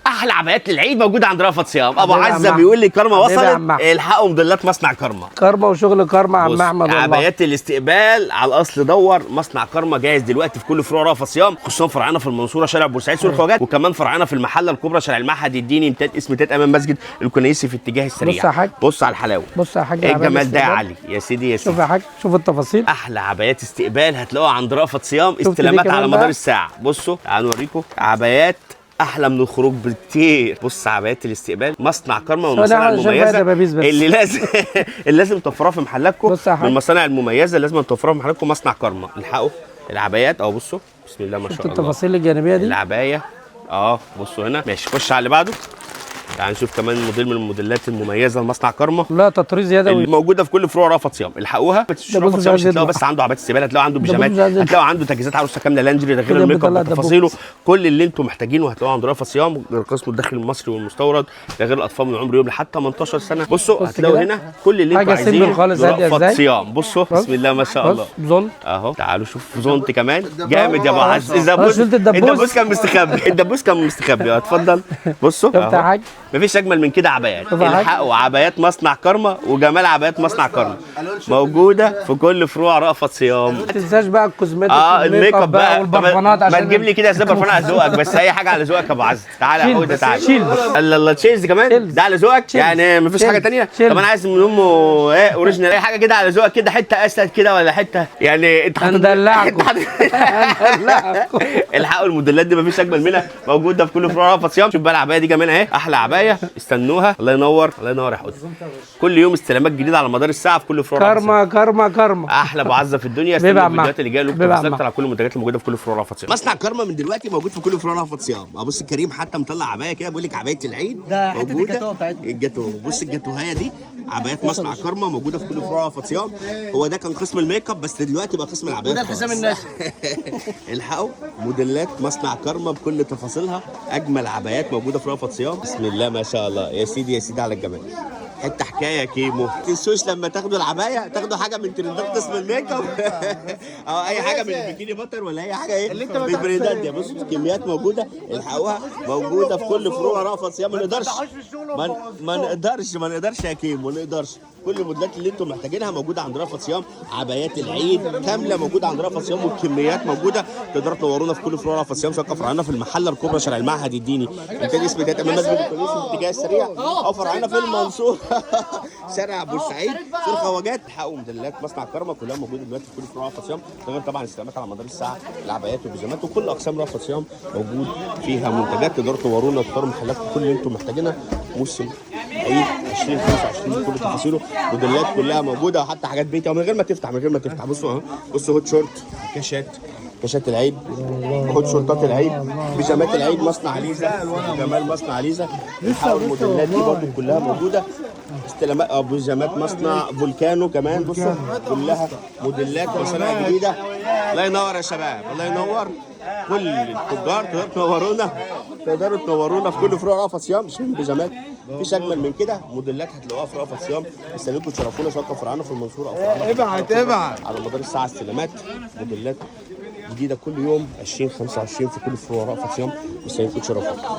احلى عبايات للعيد موجوده عند رأفت صيام. ابو عزه بيقول لي كارما وصلت، الحقوا موديلات مصنع كارما. كارما وشغل كارما يا عم احمد والله. عبايات الاستقبال على الاصل دور، مصنع كارما جاهز دلوقتي في كل فروع رأفت صيام، خصوصا فرعنا في المنصوره شارع بورسعيد سوق الخواجات، وكمان فرعنا في المحله الكبرى شارع المعهد الديني اسم تات امام مسجد الكنيسي في اتجاه السريع. بص يا حاج، بص على الحلاوه، بص يا حاج، ايه الجمال ده يا علي يا سيدي يا سيدي. شوف يا حاج، شوف التفاصيل. احلى عبايات استقبال هتلاقوها عند رأفت صيام، استلامات على مدار الساعه. بصوا تعالوا نوريكم عبايات احلى من الخروج بكتير. بص عبايات الاستقبال مصنع كارما والمصانع المميزه اللي لازم توفروها في محلاتكم، من المصانع المميزه لازم توفروها في محلاتكم. مصنع كارما، الحقوا العبايات اهو. بصوا بسم الله ما شاء الله التفاصيل الجانبيه دي العبايه. بصوا هنا ماشي. خش على اللي بعده. تعال نشوف كمان موديل من الموديلات المميزه لمصنع كارما. لا تطريز يدوي موجوده في كل فروع رأفت صيام، الحقوها. ما تنسوش رأفت صيام، مش هتلاقوا بس عنده عبايات استقبال، هتلاقوا عنده بيجامات، هتلاقوا عنده تجهيزات عروسه كامله لانجري، ده غير الميك اب وتفاصيله. كل اللي انتم محتاجينه هتلاقوه عند رأفت صيام، غير قسم الداخلي المصري والمستورد، ده غير الاطفال من عمر يوم لحد 18 سنه. بصوا هتلاقوا هنا كل اللي انتم عايزينه رأفت صيام. بصوا بسم الله ما شاء الله زونت اهو. تعالوا شوف زونت كمان جامد يا ابو عز. الدبوس كان مستخبي، الدبوس كان مستخبي. اتفضل بصوا اهو، مفيش اجمل من كده عبايات. الحقوا عبايات مصنع كارما وجمال عبايات مصنع كارما موجوده في كل فروع رأفت صيام. ما تنساش بقى الكوزمتيك الميك اب بقى والبرفانات، عشان ما تجيب لي كده ازاي برفان على ذوقك، بس اي حاجه على ذوقك يا ابو عز. تعالى يا حوده تعالى. الله تشيلز كمان ده على ذوقك يعني، مفيش حاجه ثانيه. طب انا عايز من امه ايه اوريجينال، اي حاجه كده على ذوقك كده، حته اسد كده ولا حته يعني انت هندلعكم. الحقوا الموديلات دي مفيش اجمل منها، موجوده في كل فروع رأفت صيام. شوف بقى العبايه دي كمان اهي، احلى عبايه استنوها. الله ينور الله ينور يا حوده. كل يوم استلامات جديده على مدار الساعه في كل فروع كارما كارما كارما. احلى ابو عزه في الدنيا. استنوا الفيديوهات اللي جايه لكم اكتر على كل المنتجات اللي موجوده في كل فروع رأفت صيام. مصنع كارما من دلوقتي موجود في كل فروع رأفت صيام. ابص كريم حتى مطلع عبايه كده بيقول لك عبايه العيد، ده حته الجاتوه بتاعتنا. الجاتوه، بص الجاتوهيه دي عبايات مصنع كارما موجوده في كل فروع رأفت صيام. هو ده كان قسم الميك اب، بس دلوقتي بقى قسم العبايات. وده الحزام الناشف. الحقوا موديلات مصنع كارما بكل تفاصيلها، اجمل عبايات موجوده في رأفت صيام. بسم الله ما شاء الله يا سيدي يا سيدي على الجمال. حته حكايه يا كيمو. ما تنسوش لما تاخدوا العبايه تاخدوا حاجه من ترندات قسم الميك اب او اي حاجه من البيكيني باتر ولا اي حاجه ايه من البريدات دي. بصوا كميات موجوده، الحقوها موجوده في كل فروع رأفت صيام. ما نقدرش ما نقدرش يا كيمو، ما نقدرش. كل الموديلات اللي انتم محتاجينها موجوده عند رأفت صيام. عبايات العيد كامله موجوده عند رأفت صيام، والكميات موجوده. تقدروا تنورونا في كل فروع رأفت صيام، سواء فرعنا في المحله الكبرى شارع المعهد الديني انتاج اسم تات امام مسجد الكنيسي في الاتجاه السريع، او فرعنا في المنصوره شارع بورسعيد سوق الخواجات. الحقوا موديلات مصنع كارما كلها موجوده دلوقتي في كل فروع رأفت صيام، غير طبعا استلامات على مدار الساعه، العبايات والبيجامات، وكل اقسام رأفت صيام موجود فيها منتجات. تقدروا تنورونا وتختاروا محلاتكم كل اللي انتم محتاجينها. موسم عيد 2025 بكل تفاصيله، موديلات كلها موجوده، وحتى حاجات بيتي من غير ما تفتح. بصوا اهو، بصوا هوت شورت، كاشات العيد، هوت شورتات العيد، بيجامات العيد مصنع ليزا، جمال مصنع ليزا. الحقوا الموديلات دي برضه كلها موجوده. استلامات بيجامات مصنع فولكانو كمان. بصوا كلها موديلات مصانع جديده. الله ينور يا شباب، الله ينور. كل التجار تقدروا تنورونا في كل فروع رأفت صيام. مش بيجامات، مفيش اجمل من كده. موديلات هتلاقوها في رأفت صيام. استنوكم تشرفونا سواء فرعنا في المنصوره او فرعنا ابعت على مدار الساعه. استلامات موديلات جديده كل يوم 2025 في كل فروع رأفت صيام. استنوكم تشرفونا.